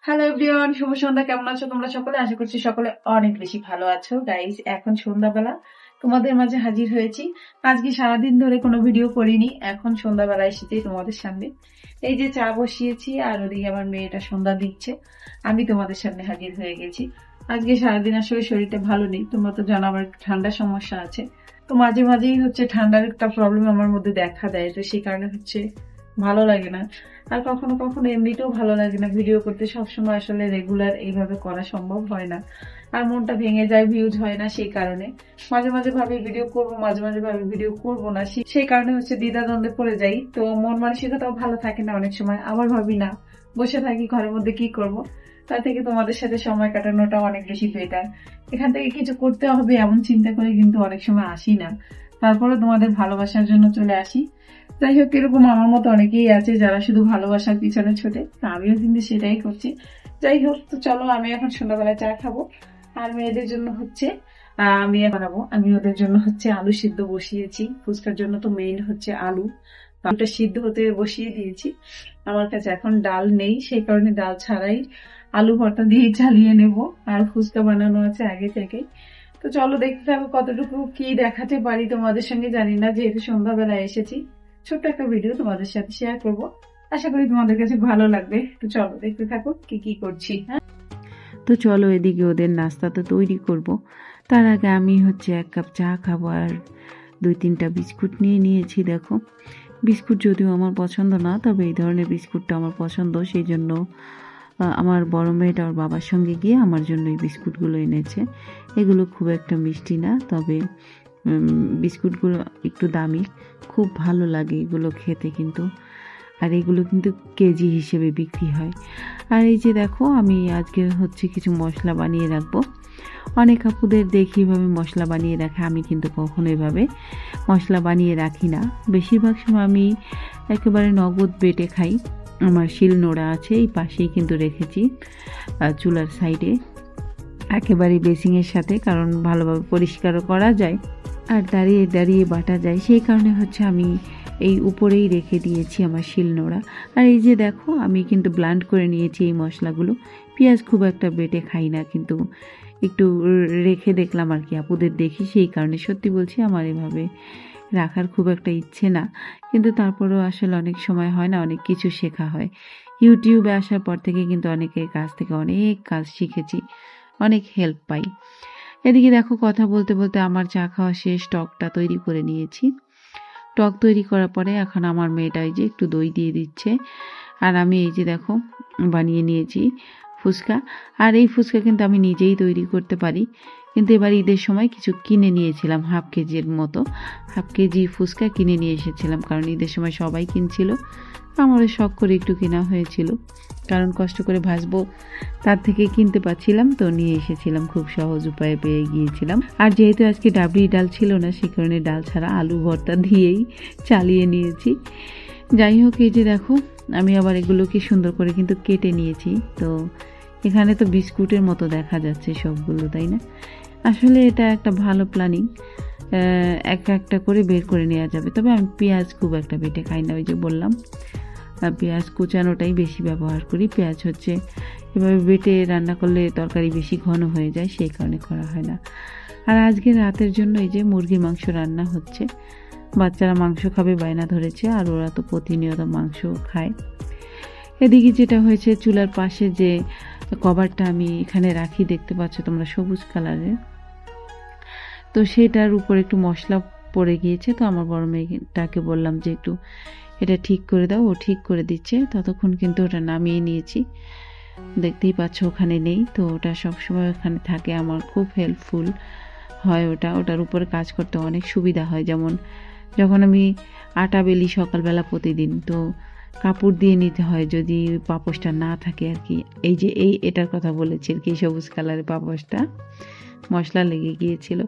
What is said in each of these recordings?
Hello everyone, শুভ সন্ধ্যা। কেমন আছো তোমরা সকলে? আশা করছি সকলে অনেক বেশি ভালো আছো। গাইস, এখন সন্ধ্যাবেলা তোমাদের মাঝে হাজির হয়েছি। আজকে সারাদিন ধরে কোনো ভিডিও করিনি, এখন সন্ধ্যাবেলা এসেছি তোমাদের সামনে। এই যে চা বসিয়েছি আর ওদিকে আমার মেয়েটা সন্ধ্যা দিচ্ছে, আমি তোমাদের সামনে হাজির হয়ে গেছি। আজকে সারাদিন আসলে শরীরটা ভালো নেই, তোমরা তো জানো আমার ঠান্ডার সমস্যা আছে। তো মাঝে মাঝেই হচ্ছে ঠান্ডার একটা প্রবলেম আমার মধ্যে দেখা দেয়, তো সেই কারণে হচ্ছে ভালো লাগে না। আর কখনো কখনো এমনিতেও ভালো লাগে না ভিডিও করতে, সবসময় আসলে রেগুলার এইভাবে করা সম্ভব হয় না। আর মনটা ভেঙে যায়, ভিউজ হয় না, সেই কারণে মাঝে মাঝে ভাবি ভিডিও করব, মাঝে মাঝে ভাবি ভিডিও করব না। সেই কারণে হচ্ছে দ্বিধাদ্বন্দ্বে পড়ে যাই। তো মন মানসিকতাও ভালো থাকে না অনেক সময়। আবার ভাবি না, বসে থাকি ঘরের মধ্যে, কি করব? তার থেকে তোমাদের সাথে সময় কাটানোটা অনেক বেশি বেটার। এখান থেকে কিছু করতে হবে এমন চিন্তা করে কিন্তু অনেক সময় আসি না, তারপরে তোমাদের ভালোবাসার জন্য চলে আসি। যাই হোক, এরকম আমার মতো অনেকেই আছে যারা শুধু ভালোবাসার পিছনে ছোটে, তো আমিও কিন্তু সেটাই করছি। যাই হোক, তো চলো আমি এখন সন্ধ্যাবেলায় চা খাবো। আর মেয়েদের জন্য হচ্ছে আমি বানাবো। আমি ওদের জন্য হচ্ছে আলু সিদ্ধ বসিয়েছি। ফুচকার জন্য তো মেইন হচ্ছে আলু, আলুটা সিদ্ধ হতে বসিয়ে দিয়েছি। আমার কাছে এখন ডাল নেই, সেই কারণে ডাল ছাড়াই আলু ভর্তা দিয়ে চালিয়ে নেব। আর ফুচকা বানানো আছে আগে থেকেই। তো চলো দেখতে থাকো কতটুকু কি দেখাতে পারি তোমাদের সঙ্গে, জানি না, যেহেতু সন্ধ্যাবেলায় এসেছি। ছোট্ট একটা ভিডিও তোমাদের সাথে শেয়ার করব, আশা করি তোমাদের কাছে ভালো লাগবে। তো চলো দেখতে থাকো কি কি করছি। তো চলো এদিকে ওদের নাস্তা তো তৈরি করব। তার আগে আমি হচ্ছে 1 কাপ চা খাবো আর 2-3টা বিস্কুট নিয়ে নিয়েছি। দেখো, বিস্কুট যদিও আমার পছন্দ না, তবে এই ধরনের বিস্কুটটা আমার পছন্দ, সেই জন্য আমার বড় মেয়েটা ওর বাবার সঙ্গে গিয়ে আমার জন্য এই বিস্কুটগুলো এনেছে। এগুলো খুব একটা মিষ্টি না, তবে বিস্কুটগুলো একটু দামি, খুব ভালো লাগে এগুলো খেতে কিন্তু। আর এগুলো কিন্তু কেজি হিসেবে বিক্রি হয়। আর এই যে দেখো, আমি আজকে হচ্ছে কিছু মশলা বানিয়ে রাখবো। অনেক আপুদের দেখি এভাবে মশলা বানিয়ে রাখে, আমি কিন্তু কখনো এভাবে মশলা বানিয়ে রাখি না। বেশিরভাগ সময় আমি একেবারে নগদ বেটে খাই। আমার শিল নোড়া আছে, এই পাশেই কিন্তু রেখেছি চুলার সাইডে, একেবারে বেসিংয়ের সাথে, কারণ ভালোভাবে পরিষ্কারও করা যায় আর দাঁড়িয়ে দাঁড়িয়ে বাটা যায়, সেই কারণে হচ্ছে আমি এই উপরেই রেখে দিয়েছি আমার শিলনোড়া। আর এই যে দেখো, আমি কিন্তু ব্লান্ড করে নিয়েছি এই মশলাগুলো। পেঁয়াজ খুব একটা বেটে খাই না, কিন্তু একটু রেখে দেখলাম আর কি, আপুদের দেখি, সেই কারণে। সত্যি বলছি, আমার এভাবে রাখার খুব একটা ইচ্ছে না, কিন্তু তারপরেও আসলে অনেক সময় হয় না, অনেক কিছু শেখা হয়। ইউটিউবে আসার পর থেকে কিন্তু অনেকের কাছ থেকে অনেক কাজ শিখেছি, অনেক হেল্প পাই। এদিকে দেখো, কথা বলতে বলতে আমার চা খাওয়া শেষ, টকটা তৈরি করে নিয়েছি। টক তৈরি করার পরে এখন আমার মেয়েটা এই যে একটু দই দিয়ে দিচ্ছে, আর আমি এই যে দেখো বানিয়ে নিয়েছি ফুচকা। আর এই ফুচকা কিন্তু আমি নিজেই তৈরি করতে পারি, কিন্তু এবার ঈদের সময় কিছু কিনে নিয়েছিলাম, হাফ কেজির মতো, হাফ কেজি ফুচকা কিনে নিয়ে এসেছিলাম, কারণ ঈদের সময় সবাই কিনছিল, আমারও শখ করে একটু কেনা হয়েছিল, কারণ কষ্ট করে ভাজবো তার থেকে কিনতে পাচ্ছিলাম, তো নিয়ে এসেছিলাম, খুব সহজ উপায়ে পেয়ে গিয়েছিলাম। আর যেহেতু আজকে ডাবরি ডাল ছিল না, সে কারণে ডাল ছাড়া আলু ভর্তা দিয়েই চালিয়ে নিয়েছি। যাই হোক, এই যে দেখো, আমি আবার এগুলোকে সুন্দর করে কিন্তু কেটে নিয়েছি। তো এখানে তো বিস্কুটের মতো দেখা যাচ্ছে সবগুলো, তাই না? আসলে এটা একটা ভালো প্ল্যানিং, একটা করে বের করে নেওয়া যাবে। তবে আমি পেঁয়াজ খুব একটা বেটে খাই না, ওই যে বললাম, পেঁয়াজ কুচানোটাই বেশি ব্যবহার করি। পেঁয়াজ হচ্ছে এভাবে বেটে রান্না করলে তরকারি বেশি ঘন হয়ে যায়, সেই কারণে করা হয় না। আর আজকে রাতের জন্য এই যে মুরগির মাংস রান্না হচ্ছে। বাচ্চারা মাংস খাবে বায়না ধরেছে, আর ওরা তো প্রতিনিয়ত মাংস খায়। এদিকে যেটা হয়েছে, চুলার পাশে যে কভারটা আমি এখানে রাখি, দেখতে পাচ্ছ তোমরা, সবুজ কালারের, তো সেটার উপর একটু মশলা পড়ে গিয়েছে। তো আমার বড় মেয়েটাকে বললাম যে একটু এটা ঠিক করে দাও, ও ঠিক করে দিচ্ছে। ততক্ষণ কিন্তু ওটা নামিয়ে নিয়েছি, দেখতেই পাচ্ছ ওখানে নেই। তো ওটা সবসময় ওখানে থাকে, আমার খুব হেল্পফুল হয় ওটার উপরে কাজ করতে অনেক সুবিধা হয়। যেমন যখন আমি আটা বেলি সকালবেলা প্রতিদিন, তো কাপড় দিয়ে নিতে হয় যদি পাপোশটা না থাকে আর কি। এই যে এটার কথা বলেছি আর কি, সবুজ কালারের পাপোশটা মশলা লেগে গিয়েছিল।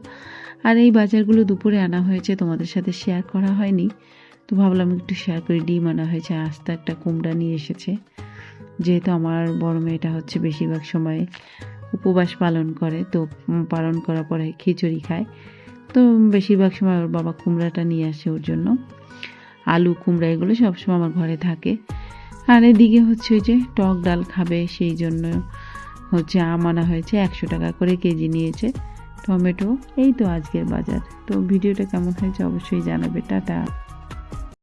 আর এই বাজারগুলো দুপুরে আনা হয়েছে, তোমাদের সাথে শেয়ার করা হয়নি, তো ভাবলাম একটু শেয়ার করি। ডিম আনা হয়েছে, আস্তে একটা কুমড়া নিয়ে এসেছে, যেহেতু আমার বড় মেয়েটা হচ্ছে বেশিরভাগ সময় উপবাস পালন করে, তো পালন করার পরে খিচুড়ি খায়, তো বেশিরভাগ সময় ওর বাবা কুমড়াটা নিয়ে আসে ওর জন্য। আলু কুমড়া এগুলো সবসময় আমার ঘরে থাকে। আর এদিকে হচ্ছে ওই যে টক ডাল খাবে, সেই জন্য হচ্ছে আম আনা হয়েছে, 100 টাকা করে কেজি নিয়েছে। টমেটো, এই তো আজকের বাজার। তো ভিডিওটা কেমন হয়েছে অবশ্যই জানাবে। টাটা।